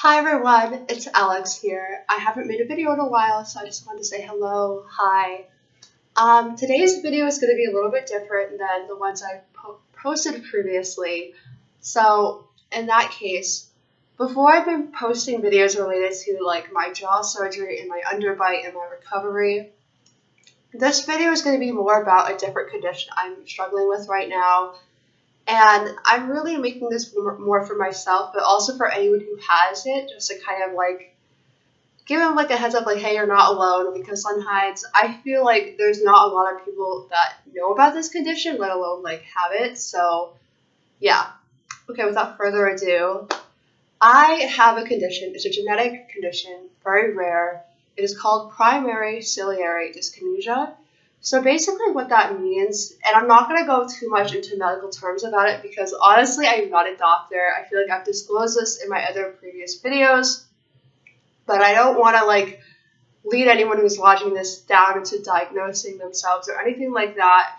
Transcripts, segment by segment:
Hi everyone, it's Alex here. I haven't made a video in a while, so I just wanted to say hello, hi. Today's video is going to be a little bit different than the ones I posted previously. So, in that case, before I've been posting videos related to like my jaw surgery and my underbite and my recovery, this video is going to be more about a different condition I'm struggling with right now. And I'm really making this more for myself, but also for anyone who has it, just to kind of like give them like a heads up, like, hey, you're not alone. Because sometimes I feel like there's not a lot of people that know about this condition, let alone like have it. So yeah. Okay, without further ado, I have a condition. It's a genetic condition, very rare. It is called primary ciliary dyskinesia. So basically what that means, and I'm not going to go too much into medical terms about it because honestly I'm not a doctor. I feel like I've disclosed this in my other previous videos, but I don't want to like lead anyone who's watching this down into diagnosing themselves or anything like that.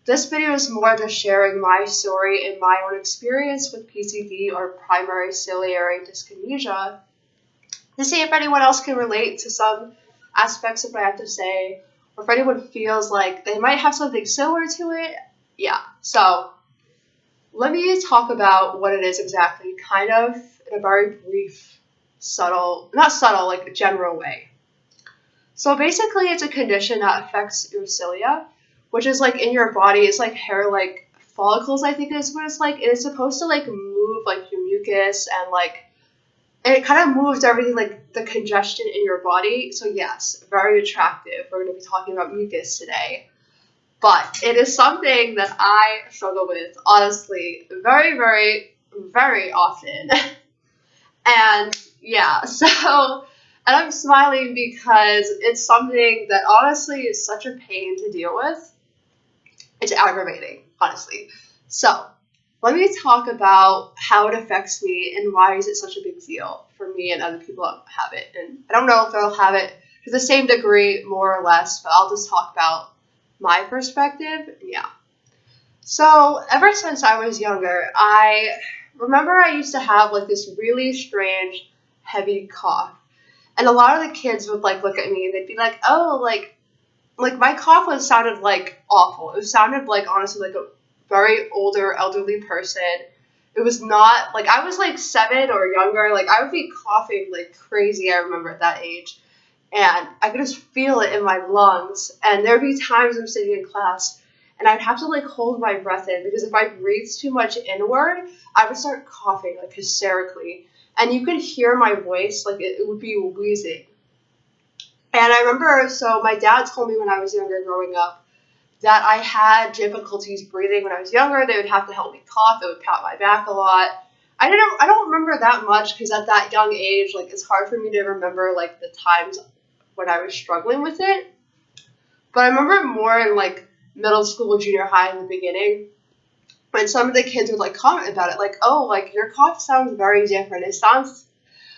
This video is more just sharing my story and my own experience with PCD or primary ciliary dyskinesia to see if anyone else can relate to some aspects of what I have to say, or if anyone feels like they might have something similar to it. Yeah, so let me talk about what it is exactly, kind of in a very brief, like general way. So basically it's a condition that affects your cilia, which is like in your body. It's like hair, like follicles, I think is what it's like. It is supposed to like move like your mucus and it kind of moves everything, like the congestion in your body. So yes, very attractive. We're going to be talking about mucus today. But it is something that I struggle with, honestly, very, very, very often. And yeah, so, and I'm smiling because it's something that honestly is such a pain to deal with. It's aggravating, honestly. So, let me talk about how it affects me and why is it such a big deal for me and other people that have it. And I don't know if they'll have it to the same degree, more or less, but I'll just talk about my perspective. Yeah. So ever since I was younger, I remember I used to have like this really strange, heavy cough. And a lot of the kids would like look at me and they'd be like, oh, like my cough sounded like awful. It sounded like honestly like a very older elderly person. It was not like I was like 7 or younger. Like I would be coughing like crazy. I remember at that age, and I could just feel it in my lungs. And there'd be times I'm sitting in class, and I'd have to like hold my breath in because if I breathed too much inward, I would start coughing like hysterically, and you could hear my voice like it would be wheezing. And I remember, so my dad told me when I was younger, growing up, that I had difficulties breathing when I was younger. They would have to help me cough. They would pat my back a lot. I don't remember that much because at that young age, like it's hard for me to remember like the times when I was struggling with it. But I remember more in like middle school, junior high in the beginning, when some of the kids would like comment about it, like, oh, like your cough sounds very different. It sounds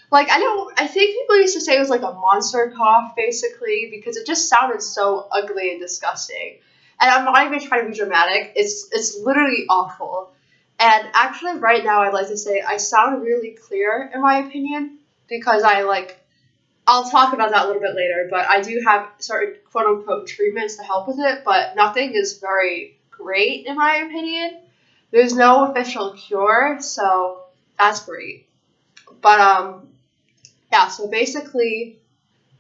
like I think people used to say it was like a monster cough, basically, because it just sounded so ugly and disgusting. And I'm not even trying to be dramatic. It's literally awful. And actually, right now, I'd like to say I sound really clear, in my opinion, because I'll talk about that a little bit later, but I do have certain quote-unquote treatments to help with it, but nothing is very great, in my opinion. There's no official cure, so that's great. But yeah, so basically,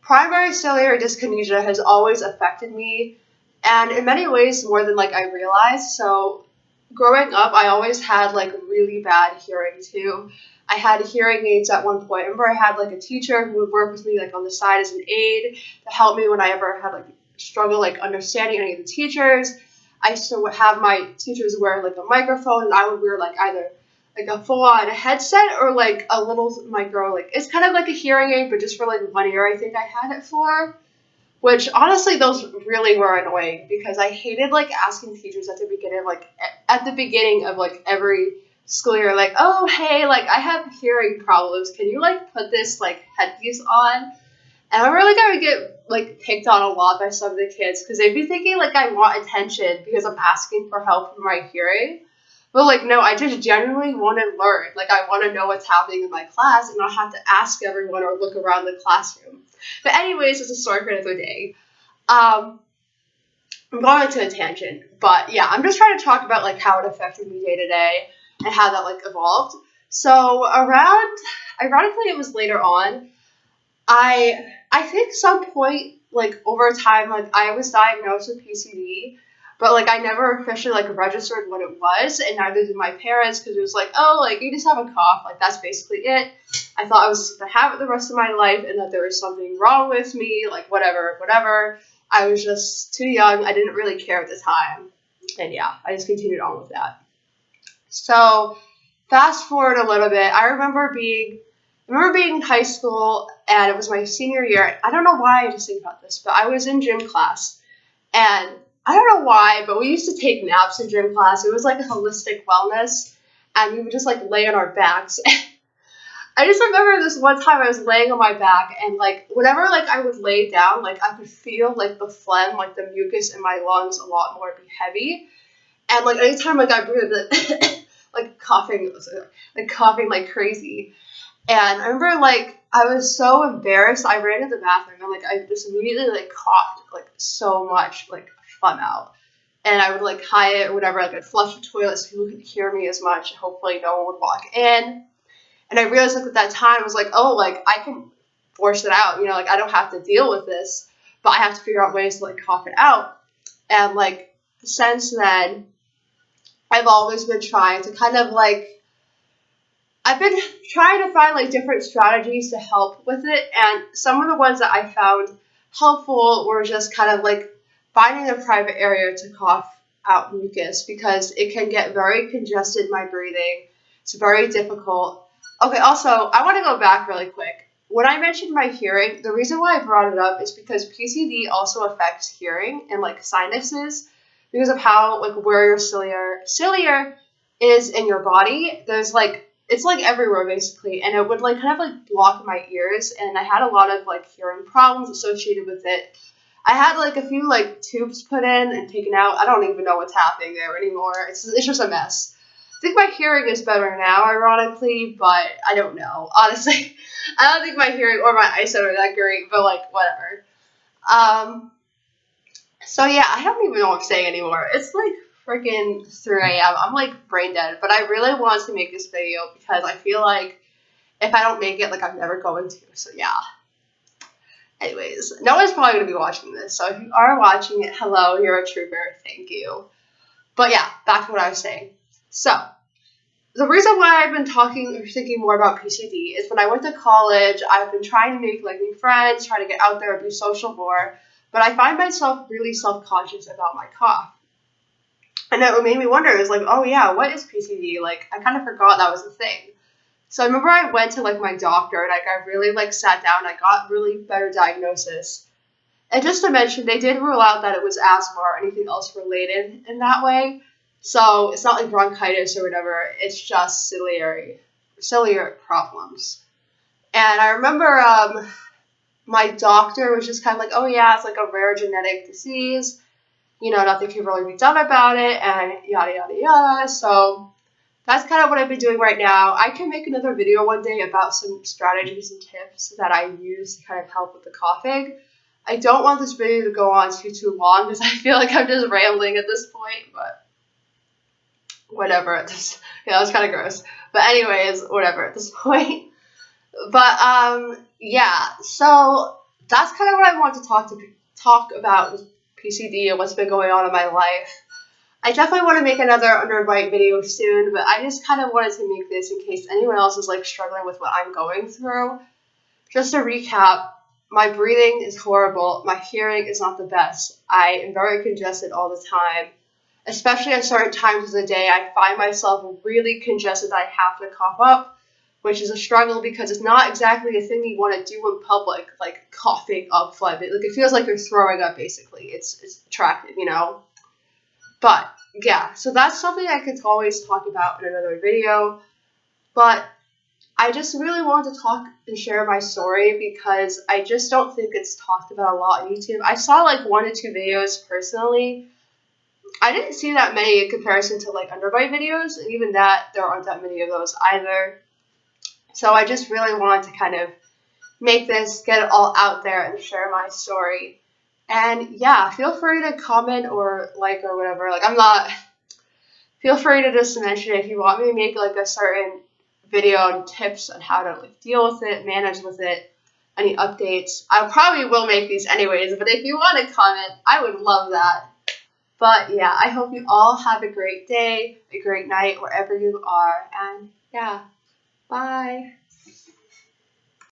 primary ciliary dyskinesia has always affected me, and in many ways more than like I realized. So growing up, I always had like really bad hearing too. I had hearing aids at one point. I remember I had like a teacher who would work with me like on the side as an aide to help me when I ever had like struggle like understanding any of the teachers. I used to have my teachers wear like a microphone, and I would wear like either like a full-on headset or like a little micro, like it's kind of like a hearing aid, but just for like 1 year I think I had it for, which honestly those really were annoying because I hated like asking teachers at the beginning of like every school year, like, oh hey, like I have hearing problems, can you like put this like headpiece on? And I remember like I would get like picked on a lot by some of the kids because they'd be thinking like I want attention because I'm asking for help with my hearing. But like, no, I just genuinely want to learn. Like, I want to know what's happening in my class and not have to ask everyone or look around the classroom. But anyways, it's a story for another day. I'm going into a tangent, but yeah, I'm just trying to talk about like how it affected me day to day and how that like evolved. So ironically, it was later on. I think some point like over time, like I was diagnosed with PCD, but like I never officially like registered what it was, and neither did my parents, because it was like, oh, like you just have a cough, like that's basically it. I thought I was gonna have it the rest of my life, and that there was something wrong with me, like whatever. I was just too young. I didn't really care at the time, and yeah, I just continued on with that. So fast forward a little bit, I remember being in high school, and it was my senior year. I don't know why I just think about this, but I was in gym class, and I don't know why, but we used to take naps in gym class. It was like a holistic wellness, and we would just like lay on our backs. I just remember this one time I was laying on my back, and like whenever like I would lay down, like I could feel like the phlegm, like the mucus in my lungs a lot more be heavy. And like anytime like I breathed, like coughing like crazy. And I remember, like, I was so embarrassed. I ran to the bathroom and, like, I just immediately, like, coughed, like, so much, like, phlegm out. And I would, like, hide it or whatever. Like, I'd flush the toilet so people couldn't hear me as much. Hopefully no one would walk in. And I realized, like, at that time, I was like, oh, like, I can force it out. You know, like, I don't have to deal with this. But I have to figure out ways to, like, cough it out. And, like, since then, I've always been trying to kind of, like, I've been trying to find like different strategies to help with it, and some of the ones that I found helpful were just kind of like finding a private area to cough out mucus, because it can get very congested, my breathing. It's very difficult. Okay, also, I want to go back really quick. When I mentioned my hearing, the reason why I brought it up is because PCD also affects hearing and like sinuses, because of how like where your ciliary is in your body. There's like it's like everywhere basically, and it would like kind of like block my ears, and I had a lot of like hearing problems associated with it. I had like a few like tubes put in and taken out. I don't even know what's happening there anymore. It's just a mess. I think my hearing is better now, ironically, but I don't know. Honestly, I don't think my hearing or my eyesight are that great, but like whatever. So yeah, I don't even know what I'm saying anymore. It's like freaking 3 a.m. I'm like brain dead, but I really wanted to make this video because I feel like if I don't make it, like I'm never going to. So yeah. Anyways, no one's probably going to be watching this. So if you are watching it, hello, you're a trooper. Thank you. But yeah, back to what I was saying. So the reason why I've been talking or thinking more about PCD is when I went to college, I've been trying to make like new friends, trying to get out there, be social more, but I find myself really self-conscious about my cough. And it made me wonder, is like, oh yeah, what is PCD? Like, I kind of forgot that was a thing. So I remember I went to like my doctor, and like I really like sat down, I got really better diagnosis. And just to mention, they did rule out that it was asthma or anything else related in that way. So it's not like bronchitis or whatever, it's just ciliary problems. And I remember my doctor was just kind of like, oh yeah, it's like a rare genetic disease. You know, nothing can really be done about it, and yada, yada, yada. So that's kind of what I've been doing right now. I can make another video one day about some strategies and tips that I use to kind of help with the coughing. I don't want this video to go on too long because I feel like I'm just rambling at this point, but whatever. Yeah, that's kind of gross. But anyways, whatever at this point. But yeah, so that's kind of what I want to talk about with PCD and what's been going on in my life. I definitely want to make another underbite video soon, but I just kind of wanted to make this in case anyone else is like struggling with what I'm going through. Just to recap, my breathing is horrible. My hearing is not the best. I am very congested all the time. Especially at certain times of the day, I find myself really congested that I have to cough up, which is a struggle because it's not exactly a thing you want to do in public, like coughing up phlegm. Like it feels like you're throwing up basically. It's attractive, you know? But yeah, so that's something I could always talk about in another video. But I just really wanted to talk and share my story because I just don't think it's talked about a lot on YouTube. I saw like 1 to 2 videos personally, I didn't see that many in comparison to like underbite videos, and even that, there aren't that many of those either. So I just really wanted to kind of make this, get it all out there and share my story. And yeah, feel free to comment or like or whatever. Like feel free to just mention if you want me to make like a certain video on tips on how to like deal with it, manage with it, any updates. I probably will make these anyways, but if you want to comment, I would love that. But yeah, I hope you all have a great day, a great night, wherever you are. And yeah, bye.